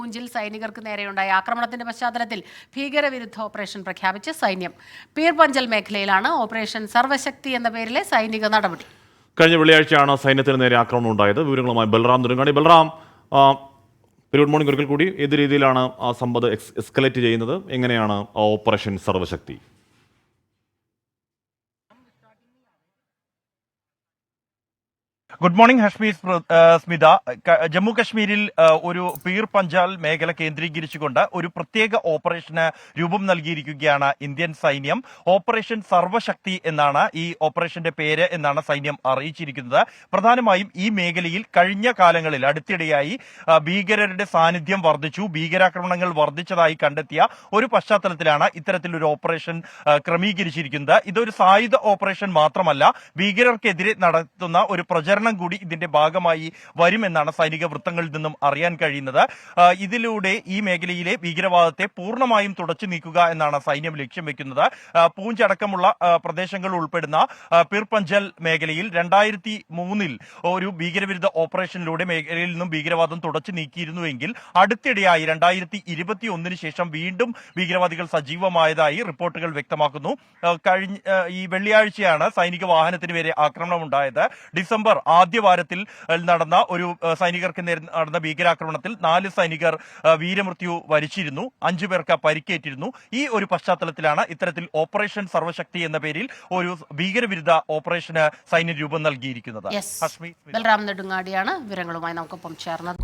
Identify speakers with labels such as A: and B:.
A: പൂഞ്ചിൽ സൈനികർക്ക് നേരെയുണ്ടായ ആക്രമണത്തിന്റെ പശ്ചാത്തലത്തിൽ ഭീകരവിരുദ്ധ ഓപ്പറേഷൻ പ്രഖ്യാപിച്ച് സൈന്യം. പീർപഞ്ചൽ മേഖലയിലാണ് ഓപ്പറേഷൻ സർവശക്തി എന്ന പേരിലെ സൈനിക നടപടി.
B: കഴിഞ്ഞ വെള്ളിയാഴ്ചയാണ് സൈന്യത്തിന് നേരെ ആക്രമണം ഉണ്ടായത്. വിവരങ്ങളുമായി ബൽറാം നെടുങ്ങാടി. Balram, good morning. ഒരിക്കൽ കൂടി, ഏത് രീതിയിലാണ് ആ സംഭവം എസ്കലേറ്റ് ചെയ്യുന്നത്? എങ്ങനെയാണ് ആ operation Sarvashakti?
C: Good morning Hashmi, Smitha. Jammu കശ്മീരിൽ ഒരു പീർ പഞ്ചാൽ മേഖല കേന്ദ്രീകരിച്ചുകൊണ്ട് ഒരു പ്രത്യേക ഓപ്പറേഷന് രൂപം നൽകിയിരിക്കുകയാണ് ഇന്ത്യൻ സൈന്യം. ഓപ്പറേഷൻ സർവശക്തി എന്നാണ് ഈ ഓപ്പറേഷന്റെ പേര് എന്നാണ് സൈന്യം അറിയിച്ചിരിക്കുന്നത്. പ്രധാനമായും ഈ മേഖലയിൽ കഴിഞ്ഞ കാലങ്ങളിൽ അടുത്തിടെയായി ഭീകരരുടെ സാന്നിധ്യം വർദ്ധിച്ചു, ഭീകരാക്രമണങ്ങൾ വർദ്ധിച്ചതായി കണ്ടെത്തിയ ഒരു പശ്ചാത്തലത്തിലാണ് ഇത്തരത്തിലൊരു ഓപ്പറേഷൻ ക്രമീകരിച്ചിരിക്കുന്നത്. ഇതൊരു സായുധ ഓപ്പറേഷൻ മാത്രമല്ല, ഭീകരർക്കെതിരെ നടത്തുന്ന ഒരു പ്രചരണം കൂടി ഇതിന്റെ ഭാഗമായി വരുമെന്നാണ് സൈനിക വൃത്തങ്ങളിൽ നിന്നും അറിയാൻ കഴിയുന്നത്. ഇതിലൂടെ ഈ മേഖലയിലെ ഭീകരവാദത്തെ പൂർണ്ണമായും തുടച്ചു നീക്കുക എന്നാണ് സൈന്യം ലക്ഷ്യം വെക്കുന്നത്. പൂഞ്ച് അടക്കമുള്ള പ്രദേശങ്ങൾ ഉൾപ്പെടുന്ന പീർപഞ്ചൽ മേഖലയിൽ 2003 ഒരു ഭീകരവിരുദ്ധ ഓപ്പറേഷനിലൂടെ മേഖലയിൽ നിന്നും ഭീകരവാദം തുടച്ചു നീക്കിയിരുന്നുവെങ്കിൽ അടുത്തിടെയായി 2021 ശേഷം വീണ്ടും ഭീകരവാദികൾ സജീവമായതായി റിപ്പോർട്ടുകൾ വ്യക്തമാക്കുന്നു. കഴിഞ്ഞ ഈ വെള്ളിയാഴ്ചയാണ് സൈനിക വാഹനത്തിന് വരെ ആക്രമണമുണ്ടായത്. ഡിസംബർ ആദ്യവാരത്തിൽ നടന്ന ഒരു സൈനികർക്ക് നേരെ നടന്ന ഭീകരാക്രമണത്തിൽ 4 സൈനികർ വീരമൃത്യു വരിച്ചിരുന്നു, 5 പേർക്ക് പരിക്കേറ്റിരുന്നു. ഈ ഒരു പശ്ചാത്തലത്തിലാണ് ഇത്തരത്തിൽ ഓപ്പറേഷൻ സർവശക്തി എന്ന പേരിൽ ഒരു ഭീകരവിരുദ്ധ ഓപ്പറേഷന് സൈന്യം രൂപം നൽകിയിരിക്കുന്നത്.
A: ബൽറാം നെടുങ്ങാടിയാണ് വിവരങ്ങളുമായി നമുക്കൊപ്പം ചേർന്നത്.